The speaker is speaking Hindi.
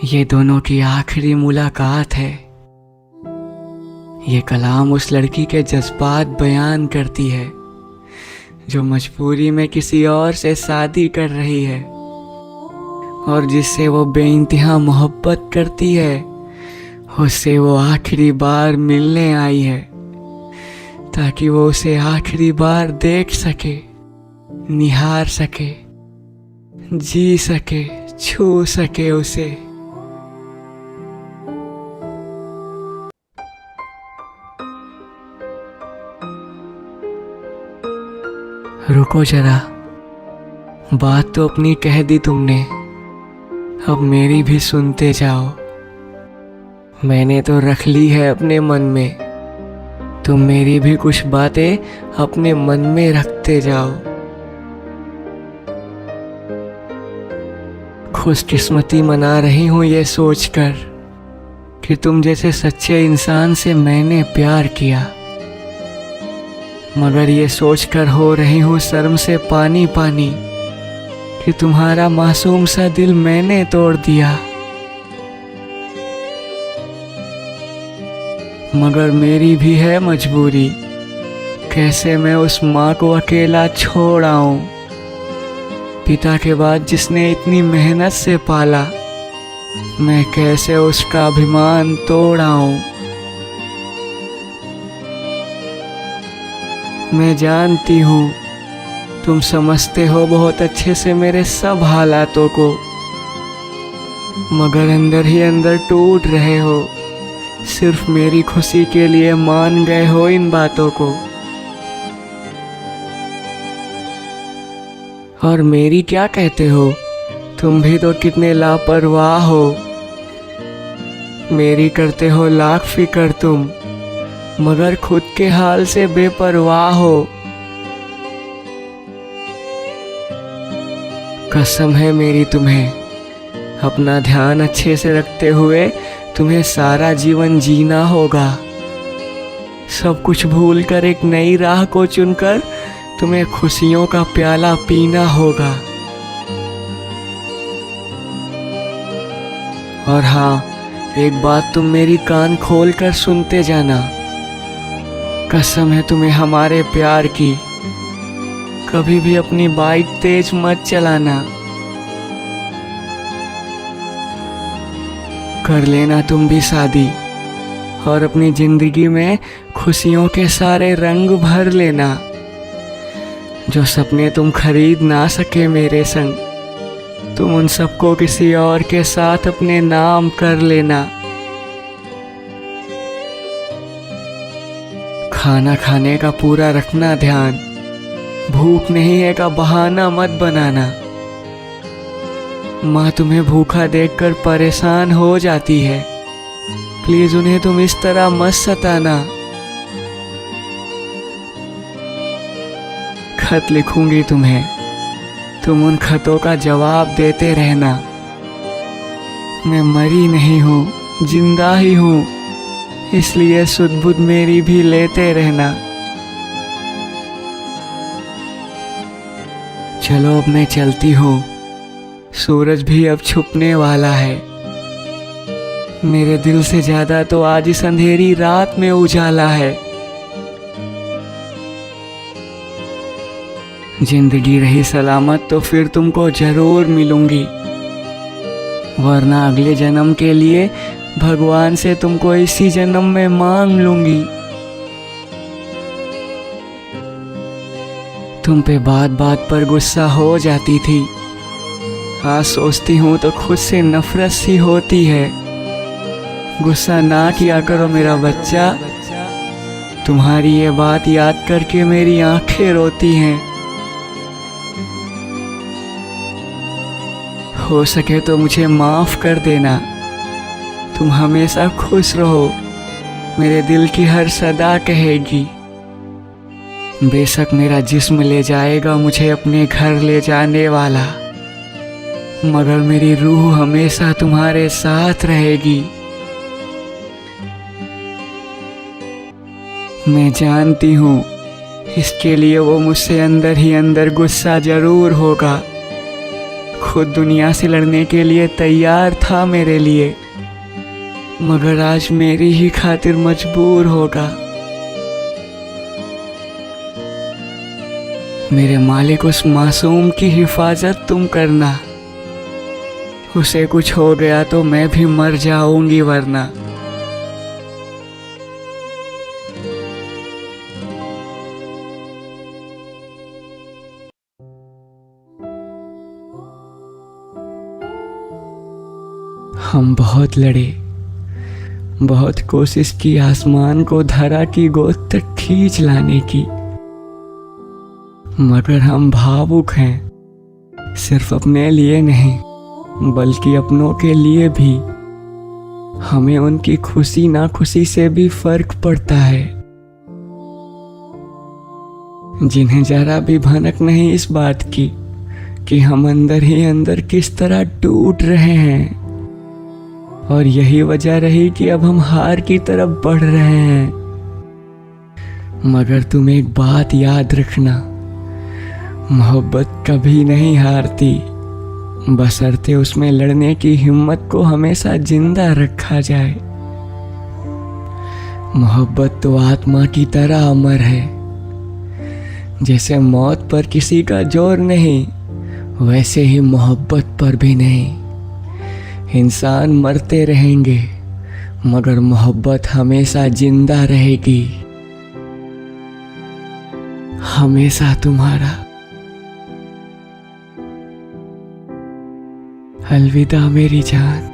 ये दोनों की आखिरी मुलाकात है। ये कलाम उस लड़की के जज्बात बयान करती है जो मजबूरी में किसी और से शादी कर रही है और जिससे वो बेइंतहा मोहब्बत करती है, उससे वो आखिरी बार मिलने आई है ताकि वो उसे आखिरी बार देख सके, निहार सके, जी सके, छू सके उसे। रुको जरा, बात तो अपनी कह दी तुमने, अब मेरी भी सुनते जाओ। मैंने तो रख ली है अपने मन में, तुम मेरी भी कुछ बातें अपने मन में रखते जाओ। खुशकिस्मती मना रही हूँ ये सोचकर कि तुम जैसे सच्चे इंसान से मैंने प्यार किया, मगर ये सोचकर हो रही हूँ शर्म से पानी पानी कि तुम्हारा मासूम सा दिल मैंने तोड़ दिया। मगर मेरी भी है मजबूरी, कैसे मैं उस माँ को अकेला छोड़ आऊं, पिता के बाद जिसने इतनी मेहनत से पाला, मैं कैसे उसका अभिमान तोड़ आऊं। मैं जानती हूँ तुम समझते हो बहुत अच्छे से मेरे सब हालातों को, मगर अंदर ही अंदर टूट रहे हो। सिर्फ मेरी खुशी के लिए मान गए हो इन बातों को। और मेरी क्या कहते हो, तुम भी तो कितने लापरवाह हो। मेरी करते हो लाख फिक्र तुम, मगर खुद के हाल से बेपरवाह हो। कसम है मेरी तुम्हें, अपना ध्यान अच्छे से रखते हुए तुम्हें सारा जीवन जीना होगा। सब कुछ भूलकर एक नई राह को चुनकर तुम्हें खुशियों का प्याला पीना होगा। और हाँ, एक बात तुम मेरी कान खोलकर सुनते जाना, कसम है तुम्हें हमारे प्यार की, कभी भी अपनी बाइक तेज मत चलाना। कर लेना तुम भी शादी और अपनी जिंदगी में खुशियों के सारे रंग भर लेना। जो सपने तुम खरीद ना सके मेरे संग, तुम उन सबको किसी और के साथ अपने नाम कर लेना। खाना खाने का पूरा रखना ध्यान, भूख नहीं है का बहाना मत बनाना। माँ तुम्हें भूखा देखकर परेशान हो जाती है, प्लीज उन्हें तुम इस तरह मत सताना। खत लिखूंगी तुम्हें, तुम उन खतों का जवाब देते रहना। मैं मरी नहीं हूँ, जिंदा ही हूँ, इसलिए सुध बुध मेरी भी लेते रहना। चलो अब मैं चलती हूँ, सूरज भी अब छुपने वाला है। मेरे दिल से ज्यादा तो आज इस अंधेरी रात में उजाला है। जिंदगी रही सलामत तो फिर तुमको जरूर मिलूंगी, वरना अगले जन्म के लिए भगवान से तुमको इसी जन्म में मांग लूंगी। तुम पे बात बात पर गुस्सा हो जाती थी, आज सोचती हूँ तो खुद से नफरत सी होती है। गुस्सा ना किया करो मेरा बच्चा, तुम्हारी ये बात याद करके मेरी आंखें रोती हैं। हो सके तो मुझे माफ कर देना, तुम हमेशा खुश रहो, मेरे दिल की हर सदा कहेगी। बेशक मेरा जिस्म ले जाएगा मुझे अपने घर ले जाने वाला, मगर मेरी रूह हमेशा तुम्हारे साथ रहेगी। मैं जानती हूँ इसके लिए वो मुझसे अंदर ही अंदर गुस्सा जरूर होगा, खुद दुनिया से लड़ने के लिए तैयार था मेरे लिए, मगर आज मेरी ही खातिर मजबूर होगा। मेरे मालिक, उस मासूम की हिफाजत तुम करना। उसे कुछ हो गया तो मैं भी मर जाऊंगी वरना। हम बहुत लड़े, बहुत कोशिश की आसमान को धरा की गोद तक खींच लाने की, मगर हम भावुक हैं, सिर्फ अपने लिए नहीं बल्कि अपनों के लिए भी। हमें उनकी खुशी ना खुशी से भी फर्क पड़ता है, जिन्हें जरा भी भनक नहीं इस बात की कि हम अंदर ही अंदर किस तरह टूट रहे हैं। और यही वजह रही कि अब हम हार की तरफ बढ़ रहे हैं। मगर तुम एक बात याद रखना, मोहब्बत कभी नहीं हारती, बशर्ते उसमें लड़ने की हिम्मत को हमेशा जिंदा रखा जाए। मोहब्बत तो आत्मा की तरह अमर है, जैसे मौत पर किसी का जोर नहीं, वैसे ही मोहब्बत पर भी नहीं। इंसान मरते रहेंगे मगर मोहब्बत हमेशा जिंदा रहेगी। हमेशा तुम्हारा। अलविदा मेरी जान।